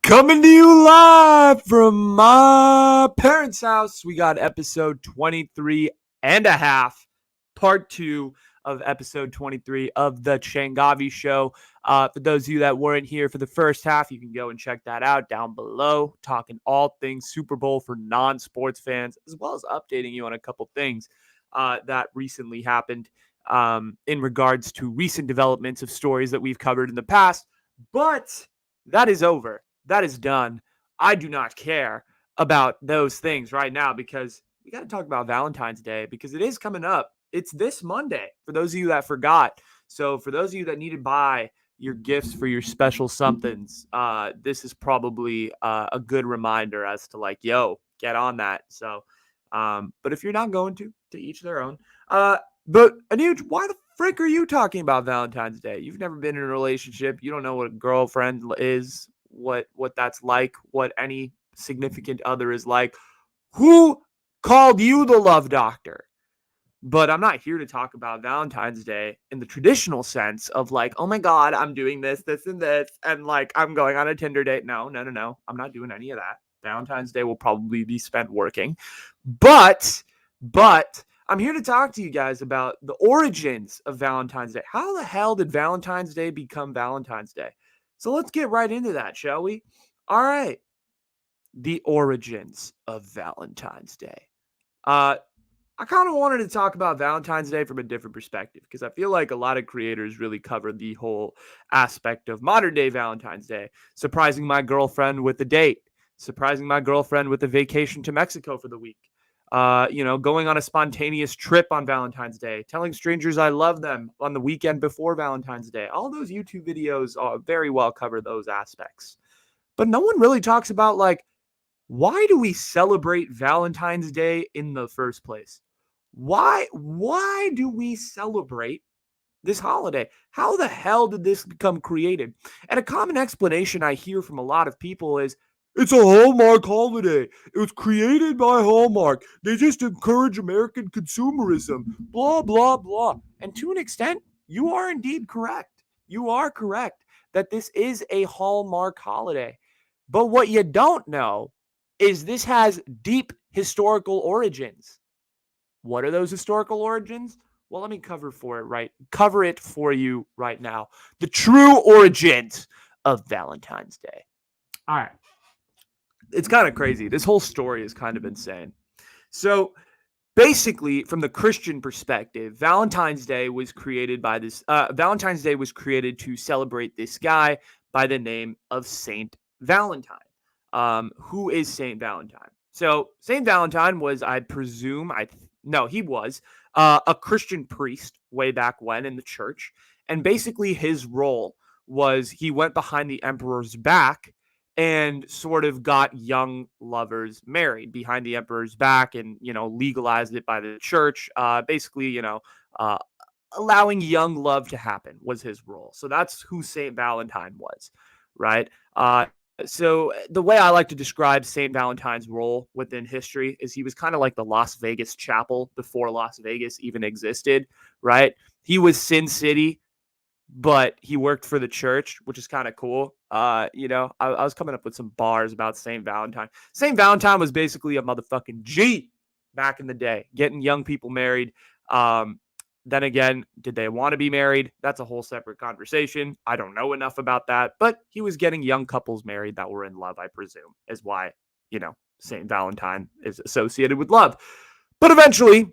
Coming to you live from my parents' house. We got episode 23 and a half, part 2 of episode 23 of the Changavi show. For those of you that weren't here for the first half, you can go and check that out down below, talking all things Super Bowl for non-sports fans, as well as updating you on a couple things that recently happened in regards to recent developments of stories that we've covered in the past. But that is over. That is done. I do not care about those things right now because we got to talk about Valentine's Day because it is coming up. It's this Monday for those of you that forgot. So for those of you that need to buy your gifts for your special somethings, this is probably a good reminder as to like, yo, get on that. So, but if you're not going to each their own. But Anuj, why the frick are you talking about Valentine's Day? You've never been in a relationship. You don't know what a girlfriend is, what that's like, what any significant other is like. Who called you the love doctor? But I'm not here to talk about Valentine's Day in the traditional sense of like, oh my God, I'm doing this, and this, and like I'm going on a Tinder date. No. I'm not doing any of that. Valentine's Day will probably be spent working. But I'm here to talk to you guys about the origins of Valentine's Day. How the hell did Valentine's Day become Valentine's Day? So let's get right into that, shall we? All right. The origins of Valentine's Day. I kind of wanted to talk about Valentine's Day from a different perspective because I feel like a lot of creators really cover the whole aspect of modern day Valentine's Day. Surprising my girlfriend with a date, surprising my girlfriend with a vacation to Mexico for the week. Going on a spontaneous trip on Valentine's Day, telling strangers I love them on the weekend before Valentine's Day. All those YouTube videos very well cover those aspects. But no one really talks about, like, why do we celebrate Valentine's Day in the first place? Why do we celebrate this holiday? How the hell did this become created? And a common explanation I hear from a lot of people is, it's a Hallmark holiday. It was created by Hallmark. They just encourage American consumerism. Blah, blah, blah. And to an extent, you are indeed correct. You are correct that this is a Hallmark holiday. But what you don't know is this has deep historical origins. What are those historical origins? Well, let me cover it for you right now. The true origins of Valentine's Day. All right. It's kind of crazy. This whole story is kind of insane. So basically, from the Christian perspective, Valentine's Day was created to celebrate this guy by the name of Saint Valentine. Who is Saint Valentine? So Saint Valentine was, he was a Christian priest way back when in the church. And basically his role was he went behind the emperor's back and sort of got young lovers married behind the emperor's back and, legalized it by the church. Allowing young love to happen was his role. So that's who Saint Valentine was, right? So the way I like to describe St. Valentine's role within history is he was kind of like the Las Vegas chapel before Las Vegas even existed, right? He was Sin City, but he worked for the church, which is kind of cool. I was coming up with some bars about St. Valentine. St. Valentine was basically a motherfucking G back in the day, getting young people married. Then again, did they want to be married? That's a whole separate conversation. I don't know enough about that, but he was getting young couples married that were in love, I presume, is why, St. Valentine is associated with love. But eventually,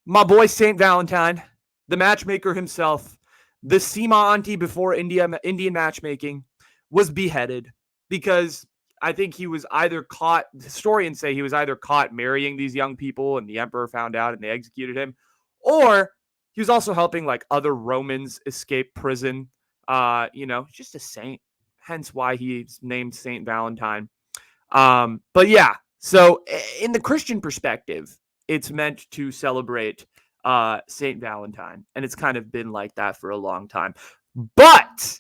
my boy St. Valentine, the matchmaker himself, the Sima auntie before Indian matchmaking, was beheaded because I think he was either caught, historians say he was either caught marrying these young people and the emperor found out and they executed him, or he was also helping like other Romans escape prison. Just a saint. Hence why he's named Saint Valentine. But yeah, so in the Christian perspective, it's meant to celebrate Saint Valentine, and it's kind of been like that for a long time. But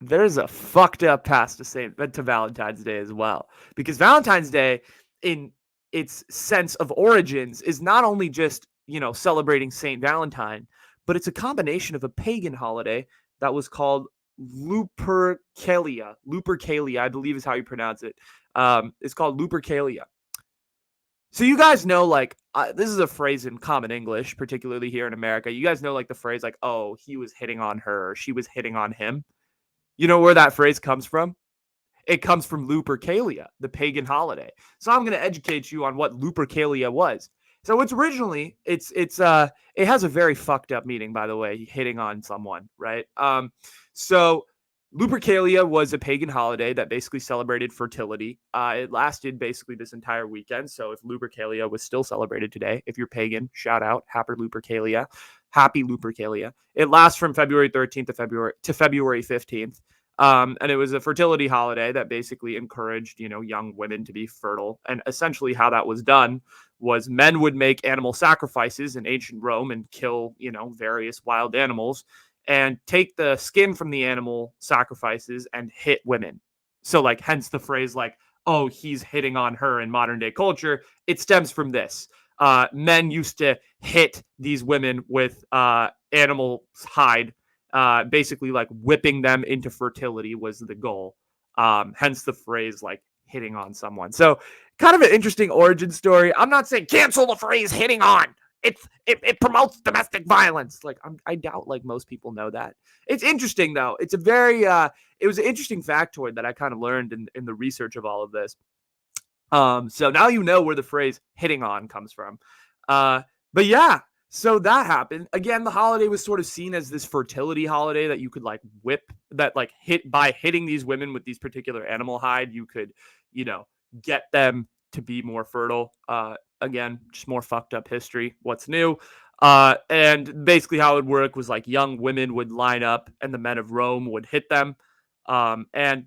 there's a fucked up past to Valentine's Day as well, because Valentine's Day, in its sense of origins, is not only just celebrating Saint Valentine, but it's a combination of a pagan holiday that was called Lupercalia. Lupercalia, I believe is how you pronounce it. It's called Lupercalia. So you guys know, like, this is a phrase in common English, particularly here in America. You guys know, like, the phrase, like, oh, he was hitting on her, or she was hitting on him. You know where that phrase comes from? It comes from Lupercalia, the pagan holiday. So I'm going to educate you on what Lupercalia was. So it's originally it has a very fucked up meaning, by the way, hitting on someone, right? So Lupercalia was a pagan holiday that basically celebrated fertility. It lasted basically this entire weekend. So if Lupercalia was still celebrated today, if you're pagan, shout out, happy Lupercalia, happy Lupercalia. It lasts from February 13th to February 15th. And it was a fertility holiday that basically encouraged, young women to be fertile. And essentially how that was done was men would make animal sacrifices in ancient Rome and kill, various wild animals and take the skin from the animal sacrifices and hit women. So like, hence the phrase like, oh, he's hitting on her in modern day culture. It stems from this. Men used to hit these women with animal hide, basically like whipping them into fertility was the goal. Hence the phrase like hitting on someone. So kind of an interesting origin story. I'm not saying cancel the phrase hitting on. It promotes domestic violence. Like I doubt like most people know that. It's interesting though. It's a very it was an interesting factoid that I kind of learned in the research of all of this. So now you know where the phrase hitting on comes from. But yeah, so that happened. Again, the holiday was sort of seen as this fertility holiday that you could like whip, that like hit by hitting these women with these particular animal hide, you could, get them to be more fertile. Again, just more fucked up history. What's new? And basically how it would work was like young women would line up and the men of Rome would hit them. And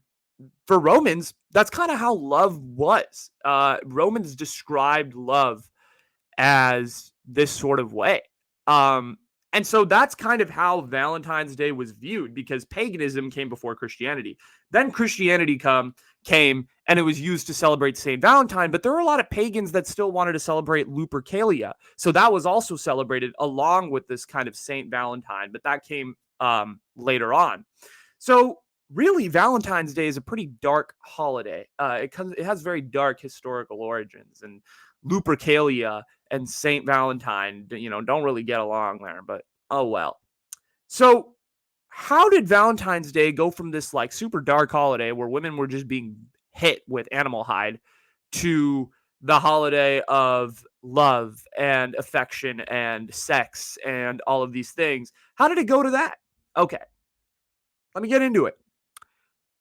for Romans, that's kind of how love was. Romans described love as this sort of way. And so that's kind of how Valentine's Day was viewed, because paganism came before Christianity. Then Christianity came and it was used to celebrate St. Valentine, but there were a lot of pagans that still wanted to celebrate Lupercalia. So that was also celebrated along with this kind of St. Valentine, but that came later on. So really, Valentine's Day is a pretty dark holiday. It has very dark historical origins, and Lupercalia and Saint Valentine, don't really get along there. But oh well. So, how did Valentine's Day go from this like super dark holiday where women were just being hit with animal hide to the holiday of love and affection and sex and all of these things? How did it go to that? Okay, let me get into it.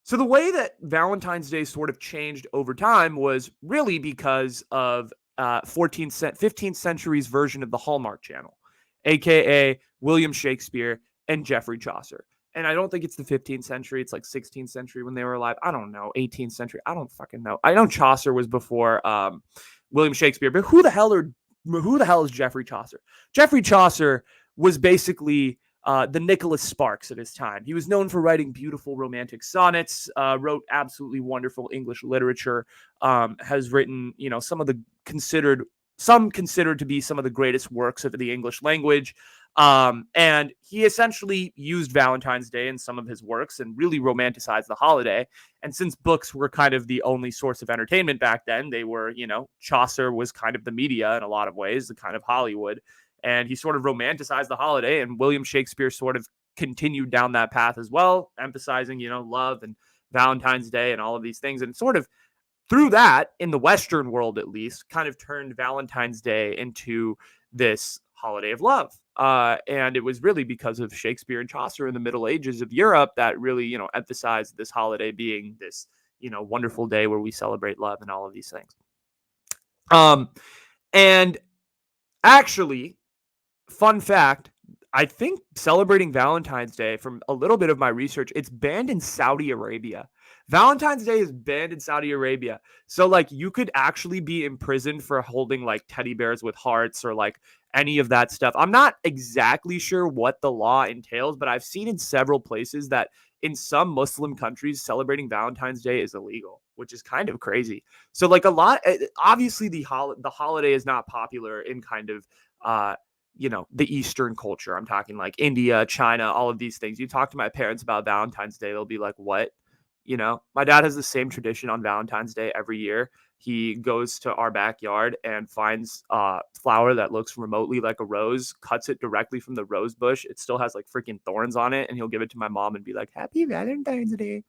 So the way that Valentine's Day sort of changed over time was really because of 15th century's version of the Hallmark Channel, aka William Shakespeare and Geoffrey Chaucer. And I don't think it's the 15th century. It's like 16th century when they were alive. I don't know. 18th century. I don't fucking know. I know Chaucer was before William Shakespeare, but who the hell is Geoffrey Chaucer? Geoffrey Chaucer was basically the Nicholas Sparks of his time. He was known for writing beautiful romantic sonnets, wrote absolutely wonderful English literature, has written, some considered to be some of the greatest works of the English language. And he essentially used Valentine's Day in some of his works and really romanticized the holiday. And since books were kind of the only source of entertainment back then, they were, Chaucer was kind of the media in a lot of ways, the kind of Hollywood. And he sort of romanticized the holiday, and William Shakespeare sort of continued down that path as well, emphasizing, love and Valentine's Day and all of these things. And sort of through that, in the Western world at least, kind of turned Valentine's Day into this holiday of love. And it was really because of Shakespeare and Chaucer in the Middle Ages of Europe that really, emphasized this holiday being this, wonderful day where we celebrate love and all of these things. And actually, fun fact, I think celebrating Valentine's Day, from a little bit of my research, it's banned in Saudi Arabia. Valentine's Day is banned in Saudi Arabia. So like you could actually be imprisoned for holding like teddy bears with hearts or like any of that stuff. I'm not exactly sure what the law entails, but I've seen in several places that in some Muslim countries celebrating Valentine's Day is illegal, which is kind of crazy. So like obviously the holiday is not popular in kind of the Eastern culture. I'm talking like India, China, all of these things. You talk to my parents about Valentine's Day, they'll be like, what? My dad has the same tradition on Valentine's Day every year. He goes to our backyard and finds flower that looks remotely like a rose, cuts it directly from the rose bush. It still has like freaking thorns on it, and he'll give it to my mom and be like, "Happy Valentine's Day."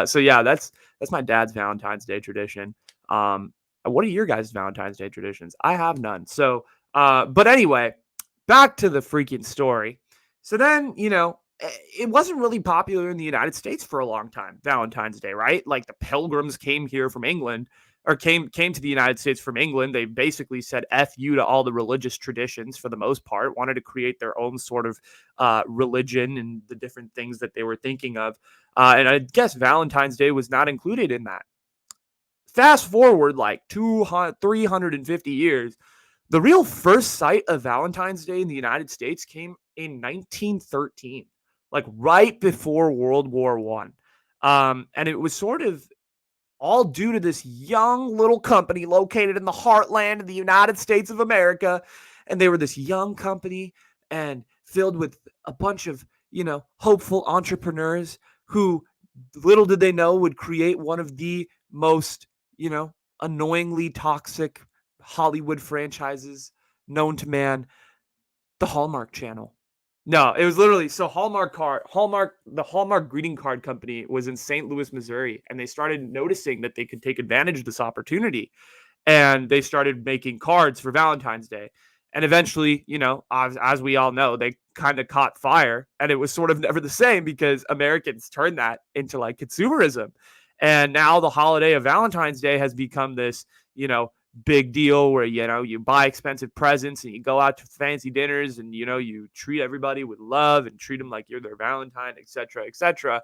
So yeah, that's my dad's Valentine's Day tradition. What are your guys' Valentine's Day traditions? I have none. So, but anyway, back to the freaking story. So then, it wasn't really popular in the United States for a long time, Valentine's Day, right? Like the Pilgrims came here from England or came to the United States from England. They basically said F you to all the religious traditions for the most part, wanted to create their own sort of religion and the different things that they were thinking of. And I guess Valentine's Day was not included in that. Fast forward like 200, 350 years, the real first sight of Valentine's Day in the United States came in 1913, like right before World War One. And it was sort of all due to this young little company located in the heartland of the United States of America. And they were this young company and filled with a bunch of, hopeful entrepreneurs who little did they know would create one of the most, annoyingly toxic Hollywood franchises known to man, the Hallmark Channel. No, it was literally so the Hallmark greeting card company was in St. Louis, Missouri, and they started noticing that they could take advantage of this opportunity, and they started making cards for Valentine's Day. And eventually, as we all know, they kind of caught fire, and it was sort of never the same because Americans turned that into like consumerism. And now the holiday of Valentine's Day has become this, big deal where, you buy expensive presents and you go out to fancy dinners and, you treat everybody with love and treat them like you're their Valentine, et cetera, et cetera.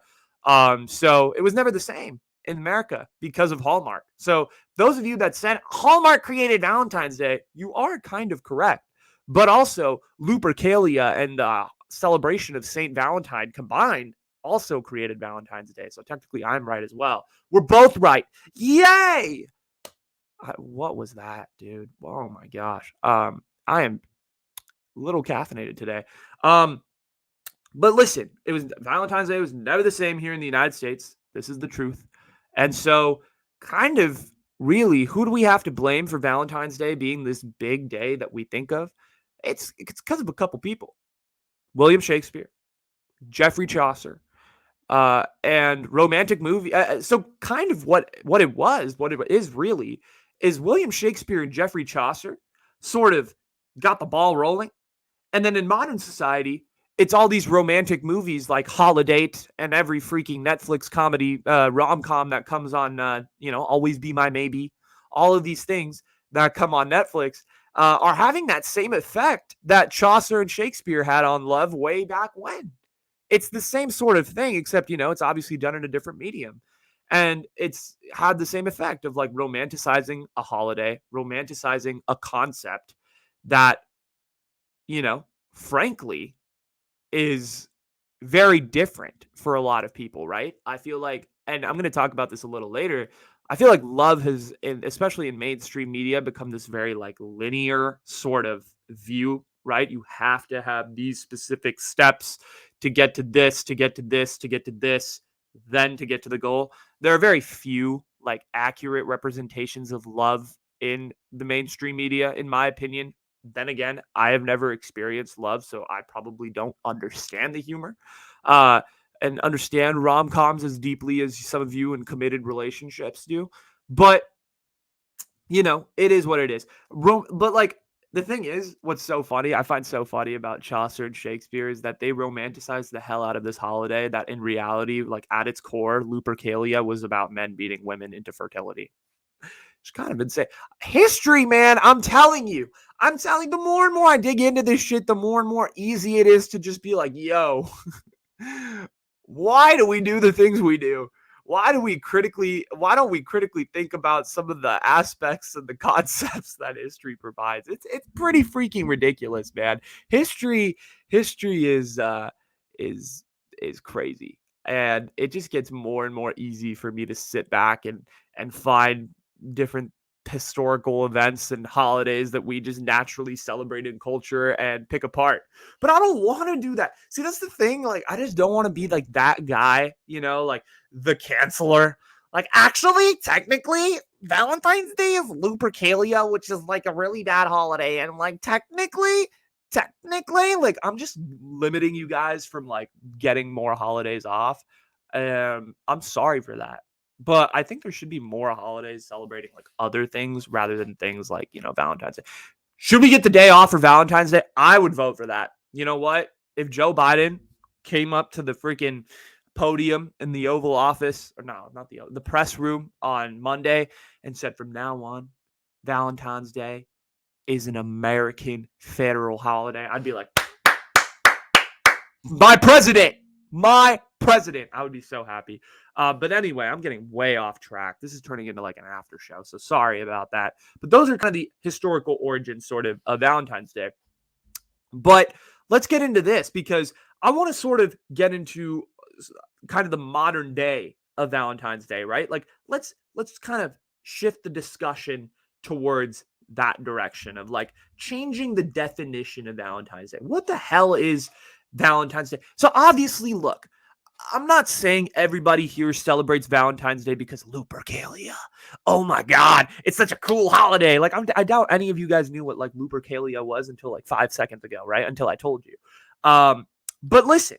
So it was never the same in America because of Hallmark. So those of you that said Hallmark created Valentine's Day, you are kind of correct. But also, Lupercalia and the celebration of St. Valentine combined also created Valentine's Day. So technically, I'm right as well. We're both right. Yay! What was that, dude? Oh my gosh. I am a little caffeinated today. Um, but listen, it was Valentine's Day was never the same here in the United States. This is the truth. And so, kind of really, who do we have to blame for Valentine's Day being this big day that we think of? It's because of a couple people. William Shakespeare, Geoffrey Chaucer, and romantic movie. So kind of what it is really, is William Shakespeare and Geoffrey Chaucer sort of got the ball rolling. And then in modern society, it's all these romantic movies like Holiday and every freaking Netflix comedy rom-com that comes on, Always Be My Maybe. All of these things that come on Netflix are having that same effect that Chaucer and Shakespeare had on love way back when. It's the same sort of thing, except, it's obviously done in a different medium. And it's had the same effect of like romanticizing a holiday, romanticizing a concept that, frankly, is very different for a lot of people, right? I feel like, and I'm going to talk about this a little later, I feel like love has, especially in mainstream media, become this very like linear sort of view, right? You have to have these specific steps to get to this, to get to this, to get to this, then to get to the goal. There are very few like accurate representations of love in the mainstream media, in my opinion. Then again, I have never experienced love, so I probably don't understand the humor and understand rom-coms as deeply as some of you in committed relationships do. But, it is what it is. But like, the thing is, what's so funny, I find so funny about Chaucer and Shakespeare is that they romanticize the hell out of this holiday that in reality, like at its core, Lupercalia was about men beating women into fertility. It's kind of insane. History, man. I'm telling you. The more and more I dig into this shit, the more and more easy it is to just be like, yo, why do we do the things we do? Why don't we critically think about some of the aspects and the concepts that history provides? It's pretty freaking ridiculous, man. History is is crazy. And it just gets more and more easy for me to sit back and find different historical events and holidays that we just naturally celebrate in culture and pick apart. But I don't want to do that. See, that's the thing. Like, I just don't want to be like that guy, like the canceler. Like, actually, technically, Valentine's Day is Lupercalia, which is like a really bad holiday. And like, technically, like, I'm just limiting you guys from like getting more holidays off. I'm sorry for that. But I think there should be more holidays celebrating like other things rather than things like, Valentine's Day. Should we get the day off for Valentine's Day? I would vote for that. You know what? If Joe Biden came up to the freaking podium in the Oval Office, or no, not the press room on Monday and said from now on, Valentine's Day is an American federal holiday, I'd be like, my president. I would be so happy. But anyway, I'm getting way off track. This is turning into like an after show, so sorry about that. But those are kind of the historical origins sort of Valentine's Day. But let's get into this because I want to sort of get into kind of the modern day of Valentine's Day, right? Like let's kind of shift the discussion towards that direction of like changing the definition of Valentine's Day. What the hell is Valentine's Day? So obviously, look, I'm not saying everybody here celebrates Valentine's Day because Lupercalia. Oh my God, it's such a cool holiday. Like I doubt any of you guys knew what like Lupercalia was until like 5 seconds ago, right? Until I told you. But listen,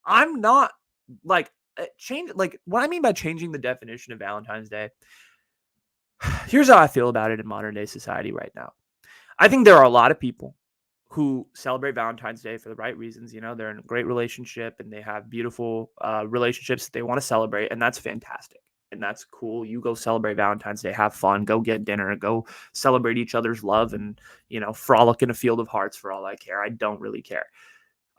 I'm not like change. Like what I mean by changing the definition of Valentine's Day. Here's how I feel about it in modern day society right now. I think there are a lot of people who celebrate Valentine's Day for the right reasons. They're in a great relationship and they have beautiful relationships that they want to celebrate. And that's fantastic. And that's cool. You go celebrate Valentine's Day, have fun, go get dinner, go celebrate each other's love and, frolic in a field of hearts for all I care. I don't really care.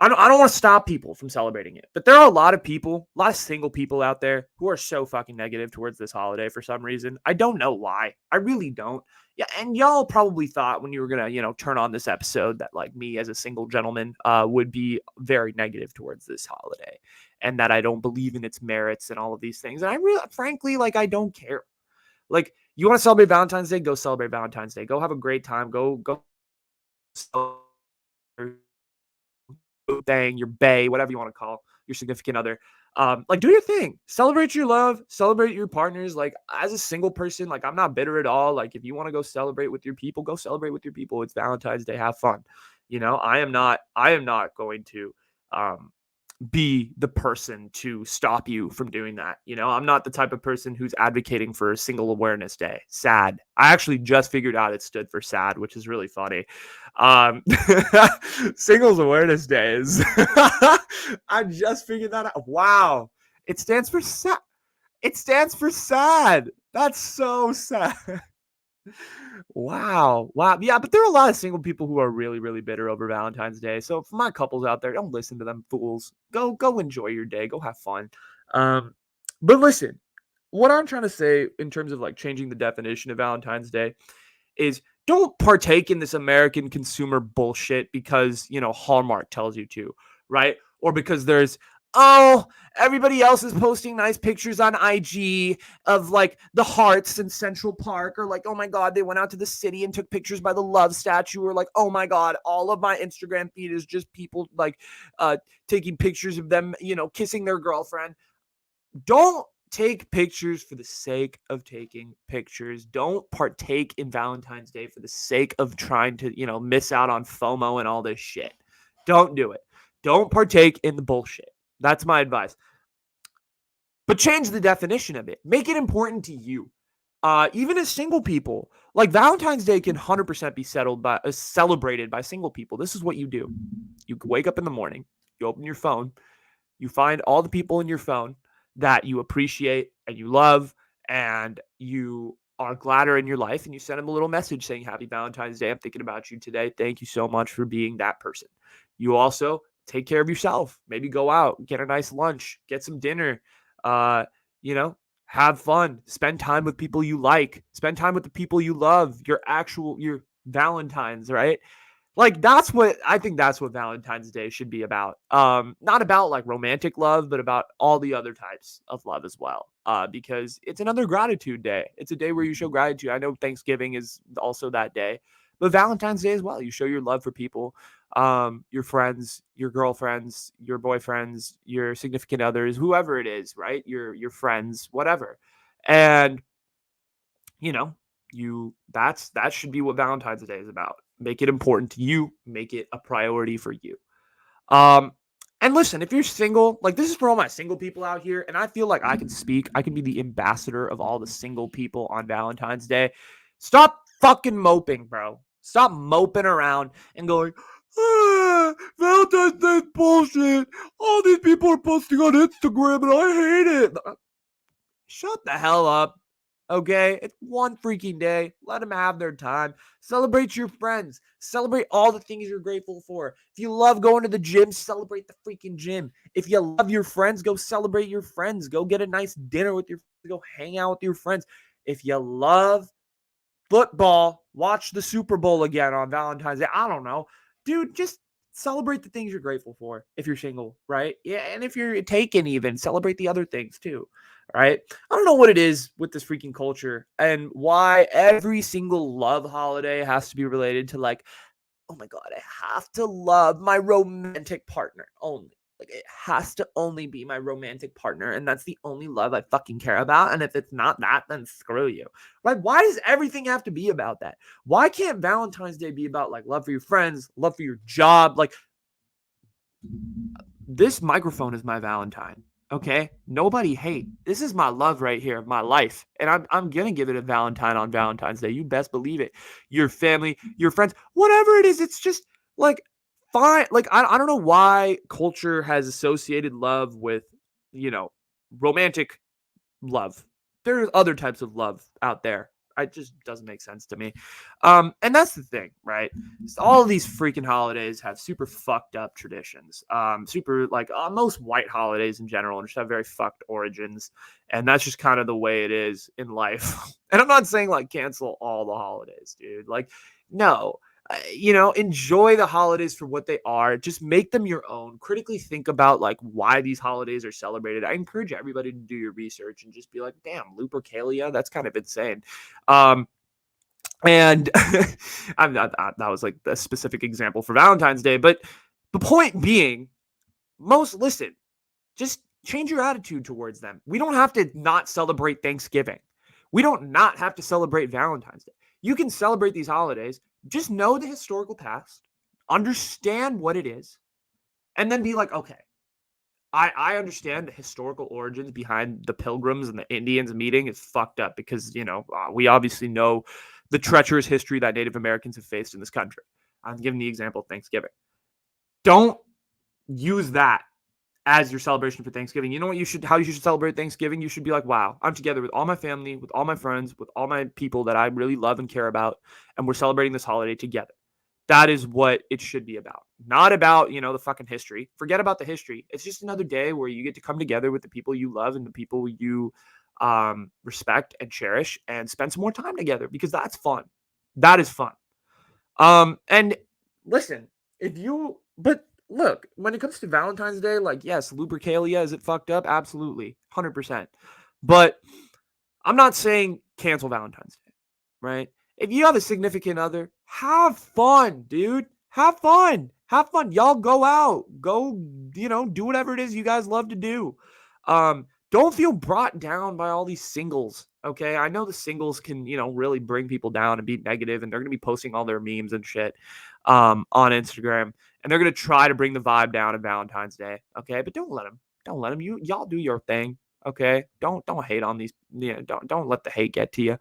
I don't want to stop people from celebrating it, but there are a lot of single people out there who are so fucking negative towards this holiday for some reason. I don't know why. I really don't. Yeah, and y'all probably thought when you were gonna, turn on this episode that like me as a single gentleman would be very negative towards this holiday, and that I don't believe in its merits and all of these things. And I really, frankly, like I don't care. Like you want to celebrate Valentine's Day, go celebrate Valentine's Day. Go have a great time. Go thing, your bae, whatever you want to call your significant other. Like do your thing, celebrate your love, celebrate your partners. Like as a single person, like I'm not bitter at all. Like if you want to go celebrate with your people, go celebrate with your people. It's Valentine's Day, have fun. I am not going to be the person to stop you from doing that. I'm not the type of person who's advocating for Single Awareness Day. SAD. I actually just figured out it stood for SAD, which is really funny. Singles Awareness Day is I just figured that out. Wow. It stands for SAD. It stands for SAD. That's so sad. Wow. Yeah, but there are a lot of single people who are really, really bitter over Valentine's Day. So for my couples out there, don't listen to them fools. Go enjoy your day. Go have fun. But listen, what I'm trying to say in terms of like changing the definition of Valentine's Day is don't partake in this American consumer bullshit because, Hallmark tells you to, right? Or because there's everybody else is posting nice pictures on IG of like the hearts in Central Park, or like, oh my God, they went out to the city and took pictures by the love statue, or like, oh my God, all of my Instagram feed is just people like taking pictures of them, kissing their girlfriend. Don't take pictures for the sake of taking pictures. Don't partake in Valentine's Day for the sake of trying to, miss out on FOMO and all this shit. Don't do it. Don't partake in the bullshit. That's my advice. But change the definition of it. Make it important to you. Even as single people, like Valentine's Day can 100% be celebrated by single people. This is what you do. You wake up in the morning, you open your phone, you find all the people in your phone that you appreciate and you love and you are glad are in your life, and you send them a little message saying, Happy Valentine's Day. I'm thinking about you today. Thank you so much for being that person. You also take care of yourself. Maybe go out, get a nice lunch, get some dinner, have fun, spend time with people you like, spend time with the people you love, your Valentines, right? Like I think that's what Valentine's Day should be about. Not about like romantic love, but about all the other types of love as well. Because it's another gratitude day. It's a day where you show gratitude. I know Thanksgiving is also that day, but Valentine's Day as well. You show your love for people, your friends, your girlfriends, your boyfriends, your significant others, whoever it is, right? Your friends, whatever. And you know, that should be what Valentine's Day is about. Make it important to you, make it a priority for you. Um, and listen, if you're single, like this is for all my single people out here, and I feel like I can speak, I can be the ambassador of all the single people on Valentine's Day. Stop fucking moping, bro. Stop moping around and going, Valentine's Day bullshit. All these people are posting on Instagram and I hate it. Shut the hell up. Okay, it's one freaking day. Let them have their time. Celebrate your friends. Celebrate all the things you're grateful for. If you love going to the gym, celebrate the freaking gym. If you love your friends, go celebrate your friends. Go get a nice dinner with your friends. Go hang out with your friends. If you love football, watch the Super Bowl again on Valentine's Day. I don't know. Dude, just celebrate the things you're grateful for if you're single, right? Yeah, and if you're taken even, celebrate the other things too, right? I don't know what it is with this freaking culture and why every single love holiday has to be related to like, oh my God, I have to love my romantic partner only. Like it has to only be my romantic partner, and that's the only love I fucking care about. And if it's not that, then screw you. Right? Why does everything have to be about that? Why can't Valentine's Day be about like love for your friends, love for your job? Like this microphone is my Valentine. Okay, nobody hate. This is my love right here, my life, and I'm gonna give it a Valentine on Valentine's Day. You best believe it. Your family, your friends, whatever it is, it's just like fine. Like I don't know why culture has associated love with you know romantic love. There's other types of love out there. It just doesn't make sense to me. And that's the thing, right? So all of these freaking holidays have super fucked up traditions. Super like most white holidays in general just have very fucked origins. And that's just kind of the way it is in life. And I'm not saying like cancel all the holidays, dude. Like, no, enjoy the holidays for what they are. Just make them your own. Critically think about like why these holidays are celebrated. I encourage everybody to do your research and just be like, damn, Lupercalia, that's kind of insane. And I'm not that was like a specific example for Valentine's Day, but the point being, listen, just change your attitude towards them. We don't have to not celebrate Thanksgiving. We don't not have to celebrate Valentine's Day. You can celebrate these holidays. Just know the historical past, understand what it is, and then be like, okay, I understand the historical origins behind the Pilgrims and the Indians meeting is fucked up because, we obviously know the treacherous history that Native Americans have faced in this country. I'm giving the example of Thanksgiving. Don't use that as your celebration for Thanksgiving. You know how you should celebrate Thanksgiving? You should be like, wow, I'm together with all my family, with all my friends, with all my people that I really love and care about, and we're celebrating this holiday together. That is what it should be about. Not about, the fucking history. Forget about the history. It's just another day where you get to come together with the people you love and the people you respect and cherish and spend some more time together because that's fun. That is fun. And listen, but look, when it comes to Valentine's Day, like, yes, Lupercalia, is it fucked up? Absolutely. 100%. But I'm not saying cancel Valentine's Day, right? If you have a significant other, have fun, dude. Have fun. Have fun. Y'all go out. Go, do whatever it is you guys love to do. Don't feel brought down by all these singles. Okay. I know the singles can, really bring people down and be negative, and they're going to be posting all their memes and shit on Instagram. And they're going to try to bring the vibe down on Valentine's Day. Okay. But don't let them. Don't let them. Y'all do your thing. Okay. Don't hate on these. Don't let the hate get to you.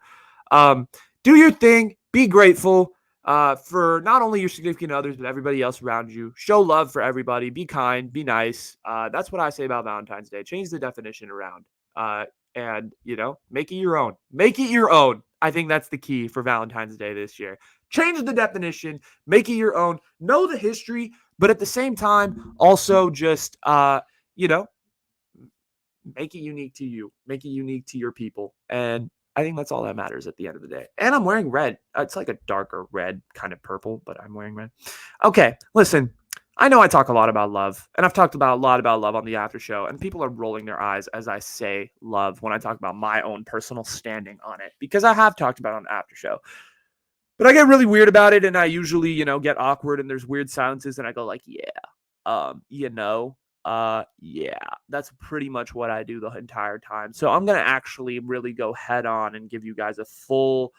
Do your thing. Be grateful for not only your significant others, but everybody else around you. Show love for everybody. Be kind. Be nice. That's what I say about Valentine's Day. Change the definition around. And make it your own. Make it your own. I think that's the key for Valentine's Day this year. Change the definition. Make it your own. Know the history, but at the same time, also just make it unique to you. Make it unique to your people. And I think that's all that matters at the end of the day. And I'm wearing red. It's like a darker red, kind of purple, but I'm wearing red. Okay, listen. I know I talk a lot about love, and I've talked about a lot about love on the after show, and people are rolling their eyes as I say love when I talk about my own personal standing on it, because I have talked about it on the after show. But I get really weird about it, and I usually, get awkward, and there's weird silences, and I go like, yeah, yeah, that's pretty much what I do the entire time. So I'm gonna actually really go head on and give you guys a full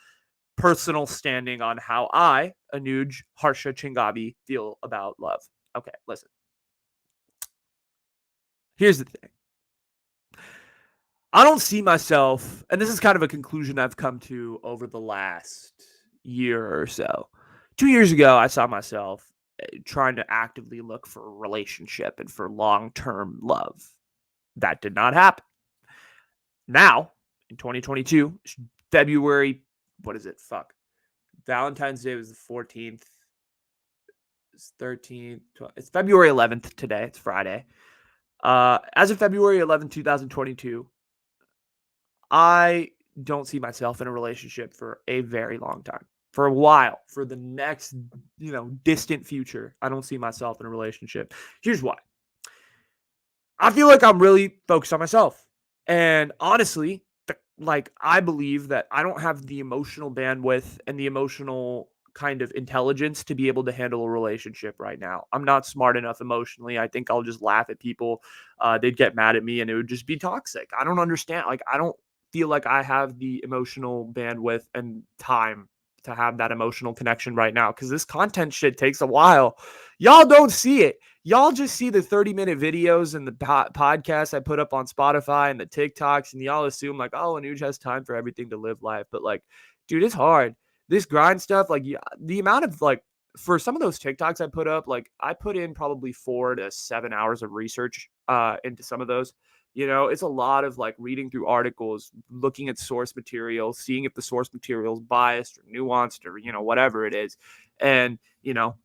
personal standing on how I, Anuj Harsha Changavi, feel about love. Okay, listen. Here's the thing. I don't see myself, and this is kind of a conclusion I've come to over the last year or so. 2 years ago, I saw myself trying to actively look for a relationship and for long term love. That did not happen. Now, in 2022, February, what is it? Fuck. Valentine's Day was the 14th. It's 13th. It's February 11th today. It's Friday. As of February 11th, 2022, I don't see myself in a relationship for a very long time. For a while, for the next, distant future, I don't see myself in a relationship. Here's why. I feel like I'm really focused on myself. And honestly, I believe that I don't have the emotional bandwidth and the emotional kind of intelligence to be able to handle a relationship right now. I'm not smart enough emotionally. I think I'll just laugh at people. They'd get mad at me and it would just be toxic. I don't understand. I don't feel like I have the emotional bandwidth and time to have that emotional connection right now, because this content shit takes a while. Y'all don't see it. Y'all just see the 30-minute videos and the podcasts I put up on Spotify and the TikToks, and y'all assume like, oh, Anuj has time for everything to live life. But like, dude, it's hard. This grind stuff, like, yeah, the amount of like, for some of those TikToks I put up, like I put in probably 4 to 7 hours of research into some of those. It's a lot of like reading through articles, looking at source material, seeing if the source material is biased or nuanced or, whatever it is. And,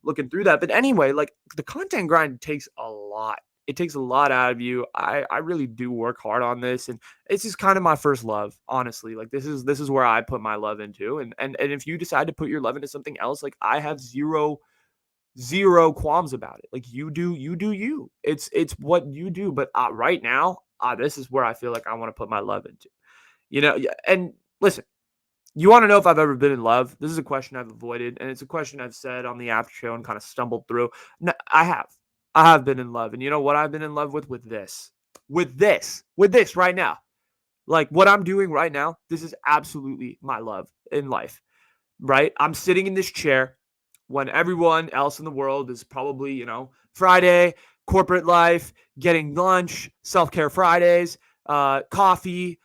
looking through that. But anyway, like the content grind takes a lot. It takes a lot out of you. I really do work hard on this. And it's just kind of my first love, honestly. Like this is where I put my love into. And if you decide to put your love into something else, like I have zero qualms about it. Like you do you. It's what you do. But right now, this is where I feel like I want to put my love into. Yeah. And listen, you want to know if I've ever been in love? This is a question I've avoided, and it's a question I've said on the after show and kind of stumbled through. No, I have. I have been in love. And you know what I've been in love with? With this. With this right now. Like what I'm doing right now, this is absolutely my love in life, right? I'm sitting in this chair when everyone else in the world is probably, Friday, corporate life, getting lunch, self-care Fridays, coffee,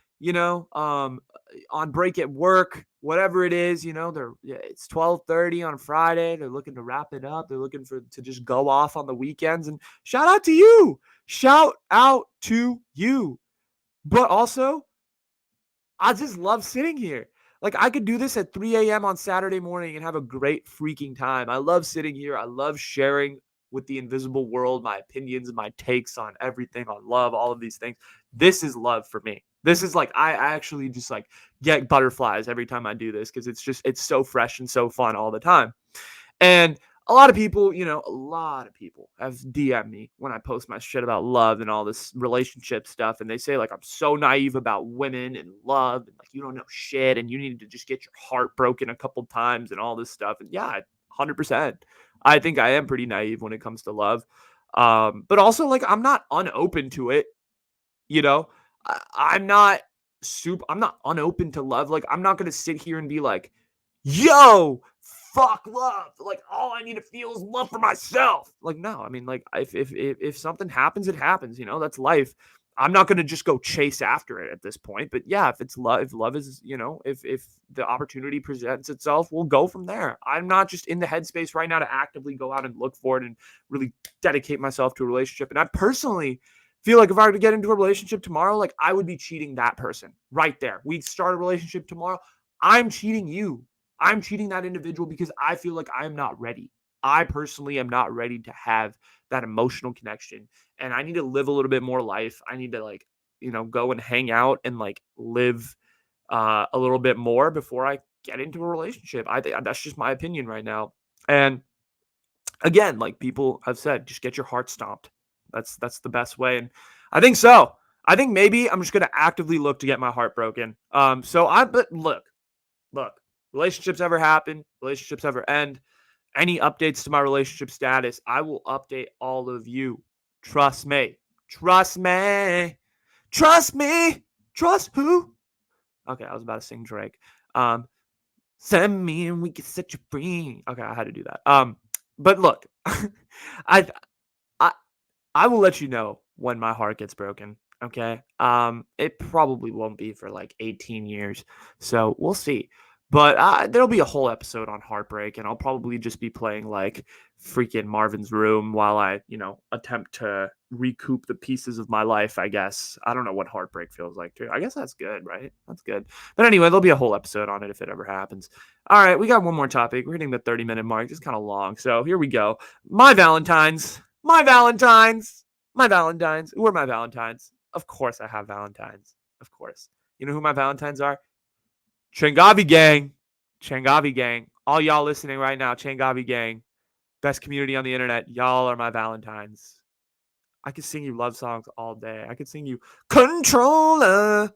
on break at work, whatever it is, it's 12:30 on Friday. They're looking to wrap it up. They're looking to just go off on the weekends. And shout out to you. Shout out to you. But also, I just love sitting here. Like I could do this at 3 a.m. on Saturday morning and have a great freaking time. I love sitting here. I love sharing with the invisible world my opinions and my takes on everything, on love, all of these things. This is love for me. This is like I actually just like get butterflies every time I do this, because it's so fresh and so fun all the time. And a lot of people, have DM'd me when I post my shit about love and all this relationship stuff. And they say, like, I'm so naive about women and love. And, like, you don't know shit. And you need to just get your heart broken a couple times and all this stuff. And yeah, 100%. I think I am pretty naive when it comes to love. But also, like, I'm not unopen to it. You know, I'm not I'm not unopen to love. Like, I'm not going to sit here and be like, yo, fuck love. Like, all I need to feel is love for myself. Like, no, I mean, like, if something happens, it happens. That's life. I'm not going to just go chase after it at this point. But yeah, if love is, if the opportunity presents itself, we'll go from there. I'm not just in the headspace right now to actively go out and look for it and really dedicate myself to a relationship. And I personally feel like if I were to get into a relationship tomorrow, like I would be cheating that person right there. We'd start a relationship tomorrow. I'm cheating you. I'm cheating that individual because I feel like I am not ready. I personally am not ready to have that emotional connection. And I need to live a little bit more life. I need to go and hang out and like live a little bit more before I get into a relationship. I think that's just my opinion right now. And again, like people have said, just get your heart stomped. That's the best way. And I think so. I think maybe I'm just gonna actively look to get my heart broken. But look, relationships ever happen, relationships ever end. Any updates to my relationship status, I will update all of you. Trust me. Trust me. Trust me. Trust who? Okay, I was about to sing Drake. Um, Send me and we can set you free. Okay, I had to do that. But look, I I I will let you know when my heart gets broken. Okay. It probably won't be for like 18 years. So we'll see. But there'll be a whole episode on heartbreak, and I'll probably just be playing like freaking Marvin's Room while I, attempt to recoup the pieces of my life, I guess. I don't know what heartbreak feels like, too. I guess that's good, right? That's good. But anyway, there'll be a whole episode on it if it ever happens. All right, we got one more topic. We're hitting the 30-minute mark. It's kind of long. So here we go. My Valentines. My Valentines. My Valentines. Who are my Valentines? Of course I have Valentines. Of course. You know who my Valentines are? Changavi gang. Changavi gang. All y'all listening right now, Changavi gang. Best community on the internet. Y'all are my Valentines. I could sing you love songs all day. I could sing you Controller.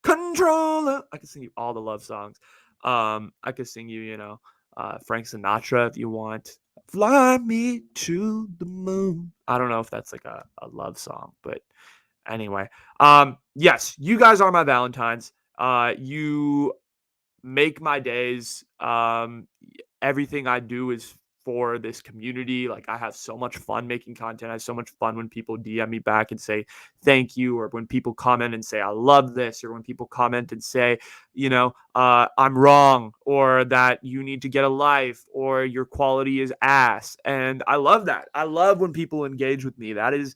Controller. I could sing you all the love songs. I could sing you, Frank Sinatra if you want. Fly me to the moon. I don't know if that's like a love song, but anyway. Yes, you guys are my Valentines. You make my days. Everything I do is for this community. Like I have so much fun making content. I have so much fun when people DM me back and say thank you, or when people comment and say I love this, or when people comment and say, I'm wrong, or that you need to get a life, or your quality is ass. And I love that. I love when people engage with me. That is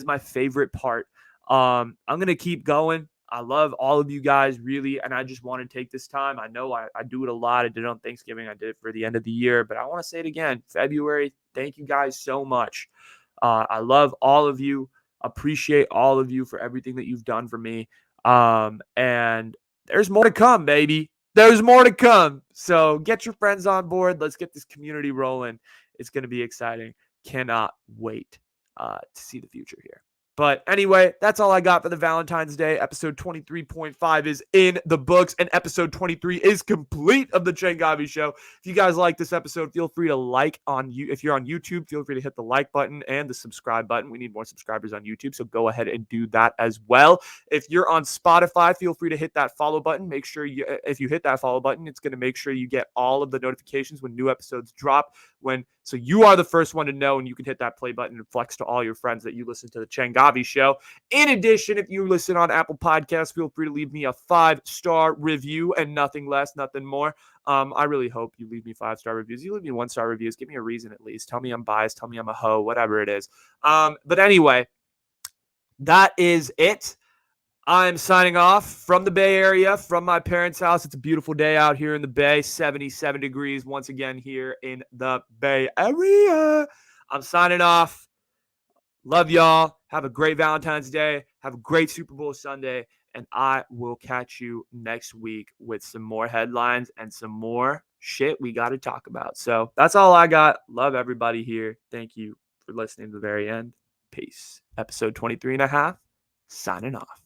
my favorite part. I'm gonna keep going. I love all of you guys, really, and I just want to take this time. I know I do it a lot. I did it on Thanksgiving. I did it for the end of the year, but I want to say it again. February, thank you guys so much. I love all of you. Appreciate all of you for everything that you've done for me. And there's more to come, baby. There's more to come. So get your friends on board. Let's get this community rolling. It's going to be exciting. Cannot wait to see the future here. But anyway, that's all I got for the Valentine's Day. Episode 23.5 is in the books, and episode 23 is complete of the Changavi Show. If you guys like this episode, feel free to like on you. If you're on YouTube, feel free to hit the like button and the subscribe button. We need more subscribers on YouTube, so go ahead and do that as well. If you're on Spotify, feel free to hit that follow button. Make sure if you hit that follow button, it's going to make sure you get all of the notifications when new episodes drop. So you are the first one to know, and you can hit that play button and flex to all your friends that you listen to the Changavi Show. In addition, if you listen on Apple Podcasts, feel free to leave me a 5-star review and nothing less, nothing more. I really hope you leave me 5-star reviews. You leave me 1-star reviews. Give me a reason at least. Tell me I'm biased. Tell me I'm a hoe, whatever it is. But anyway, that is it. I'm signing off from the Bay Area, from my parents' house. It's a beautiful day out here in the Bay, 77 degrees once again here in the Bay Area. I'm signing off. Love y'all. Have a great Valentine's Day. Have a great Super Bowl Sunday. And I will catch you next week with some more headlines and some more shit we got to talk about. So that's all I got. Love everybody here. Thank you for listening to the very end. Peace. Episode 23 and a half. Signing off.